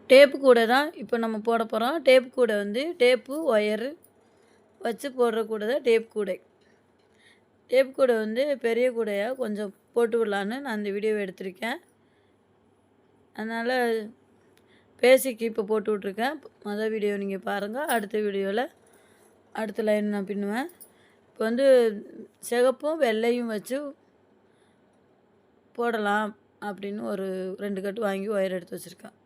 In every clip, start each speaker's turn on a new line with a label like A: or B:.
A: Tape கூட தான் இப்போ நம்ம போட போகிறோம். டேப்பு கூட வந்து டேப்பு ஒயரு வச்சு போடுற கூட தான் டேப் கூடை. டேப் கூடை வந்து பெரிய கூடையாக கொஞ்சம் போட்டு விடலான்னு நான் இந்த வீடியோவை எடுத்திருக்கேன். அதனால் பேசிக் இப்போ போட்டு விட்ருக்கேன். மொதல் வீடியோ நீங்கள் பாருங்கள். அடுத்த வீடியோவில் அடுத்த லைன் நான் பின்னுவேன். இப்போ வந்து சிகப்பும் வெள்ளையும் வச்சு போடலாம் அப்படின்னு ஒரு 2 கட்டு வாங்கி ஒயர் எடுத்து வச்சுருக்கேன்.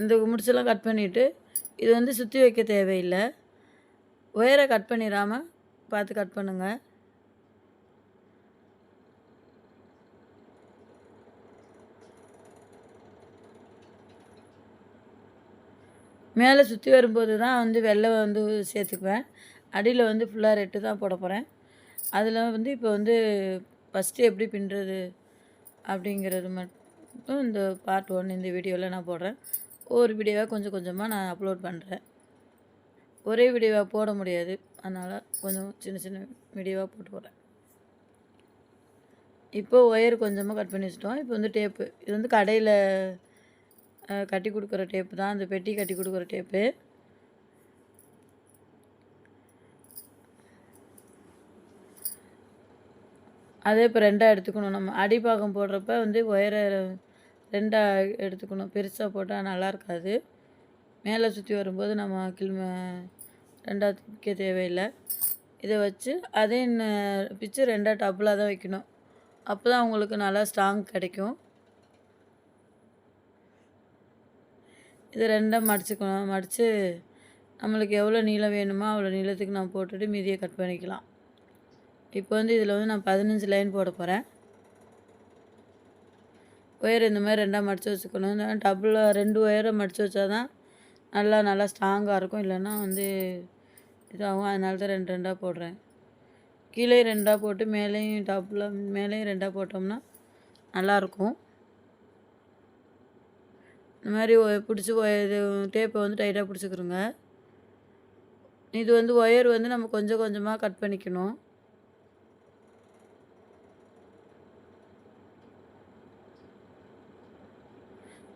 A: இந்த முடிச்செல்லாம் கட் பண்ணிவிட்டு இது வந்து சுற்றி வைக்க தேவையில்லை. ஒயரை கட் பண்ணிடாமல் பார்த்து கட் பண்ணுங்கள். மேலே சுற்றி வரும்போது தான் வந்து வெள்ளை வந்து சேர்த்துக்குவேன். அடியில் வந்து ஃபுல்லாக ரெட்டு தான் போட போகிறேன். அதில் வந்து இப்போ வந்து ஃபஸ்ட்டு எப்படி பின்னுறது அப்படிங்கிறது மட்டும் இந்த பார்ட் 1 இந்த வீடியோவில் நான் போடுறேன். ஒவ்வொரு வீடியோவாக கொஞ்சம் கொஞ்சமாக நான் அப்லோட் பண்ணுறேன். ஒரே வீடியோவாக போட முடியாது, அதனால் கொஞ்சம் சின்ன சின்ன வீடியோவாக போட்டு போடுறேன். இப்போ ஒயர் கொஞ்சமாக கட் பண்ணி வச்சுட்டோம். இப்போ வந்து டேப்பு, இது வந்து கடையில் கட்டி கொடுக்குற டேப்பு தான், அந்த பெட்டி கட்டி கொடுக்குற டேப்பு. அதே இப்போ 2ஆக எடுத்துக்கணும். நம்ம அடிப்பாகம் போடுறப்ப வந்து ஒயரை 2ஆக எடுத்துக்கணும். பெருசாக போட்டால் நல்லா இருக்காது. மேலே சுற்றி வரும்போது நம்ம 2ஆக வைக்க தேவையில்லை. இதை வச்சு அதே பிச்சு 2ஆக டபுளாக தான் வைக்கணும். அப்போ தான் உங்களுக்கு நல்லா ஸ்ட்ராங் கிடைக்கும். இதை 2ஆக மடிச்சுக்கணும். மடித்து நம்மளுக்கு எவ்வளோ நீளம் வேணுமோ அவ்வளோ நீளத்துக்கு நான் போட்டுட்டு மீதியை கட் பண்ணிக்கலாம். இப்போ வந்து இதில் வந்து நான் 15 லைன் போட போகிறேன். ஒயர் இந்த மாதிரி 2ஆக மடித்து வச்சுக்கணும். டபுளாக 2 ஒயரை மடித்து வச்சா தான் நல்லா ஸ்ட்ராங்காக இருக்கும். இல்லைன்னா வந்து இதாகும். அதனால தான் 2ஆக போடுறேன். கீழே 2ஆக போட்டு மேலேயும் மேலேயும் 2ஆக போட்டோம்னா நல்லாயிருக்கும். இந்த மாதிரி பிடிச்சி இது டேப்பை வந்து டைட்டாக பிடிச்சிக்கிறோங்க. இது வந்து ஒயர் வந்து நம்ம கொஞ்சம் கொஞ்சமாக கட் பண்ணிக்கணும்.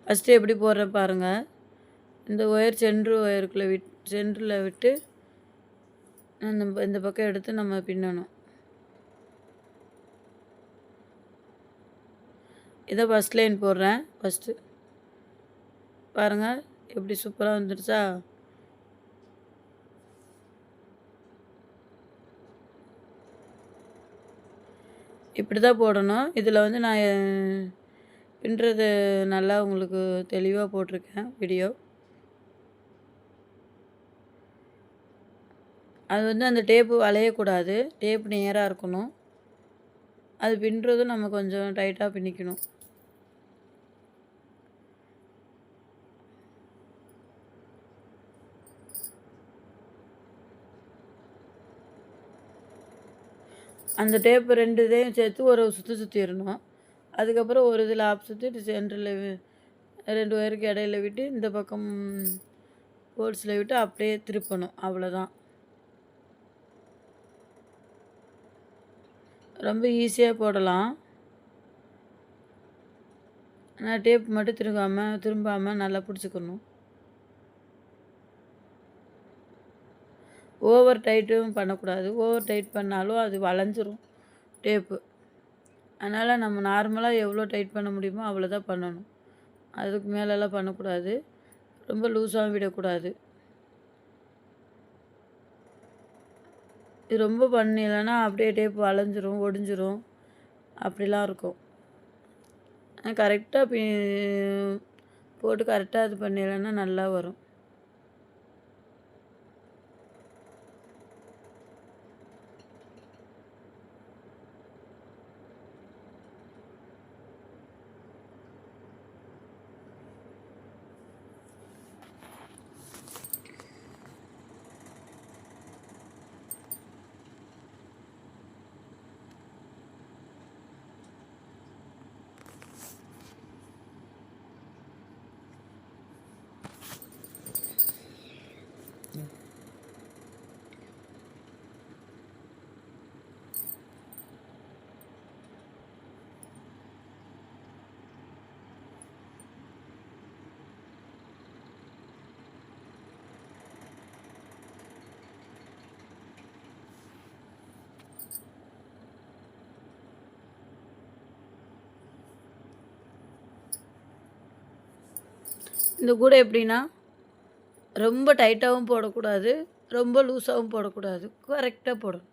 A: ஃபஸ்ட்டு எப்படி போடுறேன் பாருங்கள். இந்த ஒயர் சென்டரில் விட்டு இந்த பக்கம் எடுத்து நம்ம பின்னணும். இதை ஃபஸ்ட் லைன் போடுறேன். ஃபஸ்ட்டு பாருங்கள் எப்படி சூப்பராக வந்துடுச்சா. இப்படி தான் போடணும். இதில் வந்து நான் பின்னுறது நல்லா உங்களுக்கு தெளிவாக போட்டிருக்கேன் வீடியோ. அது வந்து அந்த டேப்பு வளையக்கூடாது, டேப் நேராக இருக்கணும். அது பின்னுறதும் நம்ம கொஞ்சம் டைட்டாக பின்னிக்கணும். அந்த டேப்பு 2 இதையும் சேர்த்து ஒரு சுற்றிடணும். அதுக்கப்புறம் ஒரு இதில் ஆப் சுற்றிட்டு சென்டரில் 2 ஒயருக்கு இடையில விட்டு இந்த பக்கம் ஹோல்ஸில் விட்டு அப்படியே திருப்பணும். அவ்வளோதான். ரொம்ப ஈஸியாக போடலாம். ஆனால் டேப் மட்டும் திரும்பாமல் நல்லா பிடிச்சிக்கணும். ஓவர் டைட்டும் பண்ணக்கூடாது. ஓவர் டைட் பண்ணாலும் அது வளைஞ்சிரும் டேப்பு. அதனால் நம்ம நார்மலாக எவ்வளோ டைட் பண்ண முடியுமோ அவ்வளோ தான் பண்ணணும். அதுக்கு மேலெல்லாம் பண்ணக்கூடாது. ரொம்ப லூஸாகவும் விடக்கூடாது. இது ரொம்ப பண்ணிடலன்னா அப்படியே டேப் வளைஞ்சிரும், ஒடிஞ்சிரும், அப்படிலாம் இருக்கும். கரெக்டாக போட்டு கரெக்டாக இது பண்ணிடலன்னா நல்லா வரும். இந்த கூடை எப்படின்னா, ரொம்ப டைட்டாகவும் போடக்கூடாது, ரொம்ப லூஸாகவும் போடக்கூடாது. கரெக்டாக போடணும்.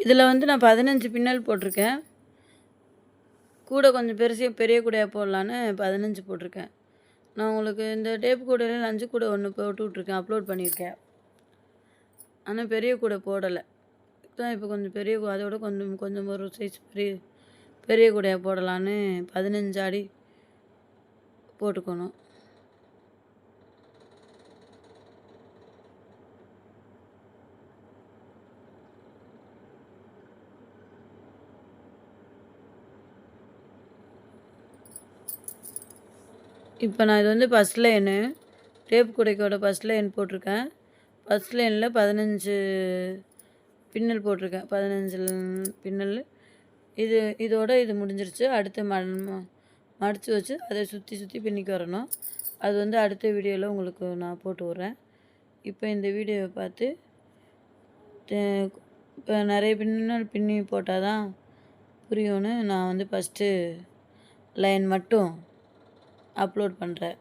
A: இதில் வந்து நான் 15 பின்னல் போட்டிருக்கேன். கூடை கொஞ்சம் பெரிய கூடையாக போடலான்னு 15 போட்டிருக்கேன். நான் உங்களுக்கு இந்த டேப் கூடையில் லஞ்சு கூடை ஒன்று போட்டு விட்ருக்கேன், அப்லோட் பண்ணியிருக்கேன். ஆனால் பெரிய கூடை போடலை. தான் இப்போ கொஞ்சம் அதோட கொஞ்சம் ஒரு சைஸ் பெரிய கூடையாக போடலான்னு 15 அடி போட்டுக்கணும். இப்போ நான் இது வந்து ஃபஸ்ட் லைனு டேப் கூடைக்கோட ஃபஸ்ட் லைன் போட்டிருக்கேன். ஃபஸ்ட் லைனில் 15 பின்னல் போட்டிருக்கேன். 15 பின்னல். இதோட இது முடிஞ்சிருச்சு. அடுத்து மடித்து வச்சு அதை சுற்றி பின்னிக்கு வரணும். அது வந்து அடுத்த வீடியோவில் உங்களுக்கு நான் போட்டு விட்றேன். இப்போ இந்த வீடியோவை பார்த்து இப்போ நிறைய பின்னல் பின்னி போட்டால் தான் புரியும்னு நான் வந்து ஃபஸ்ட்டு லைன் மட்டும் அப்லோட் பண்ணுறேன்.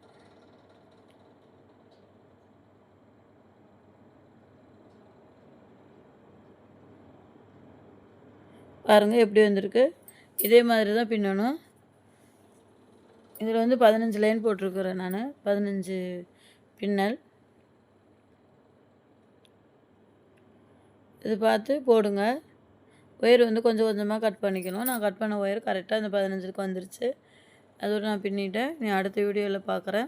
A: பாருங்கள் எப்படி வந்திருக்கு. இதே மாதிரி தான் பின்னணும். இதில் வந்து 15 லைன் போட்டிருக்கிறேன் நான். 15 பின்னல். இது பார்த்து போடுங்க. ஒயர் வந்து கொஞ்சம் கொஞ்சமாக கட் பண்ணிக்கணும். நான் கட் பண்ண ஒயர் கரெக்டாக இந்த 15க்கு வந்துருச்சு. அதோடு நான் பின்னிட்டேன். நீ அடுத்த வீடியோவில் பார்க்குறேன்.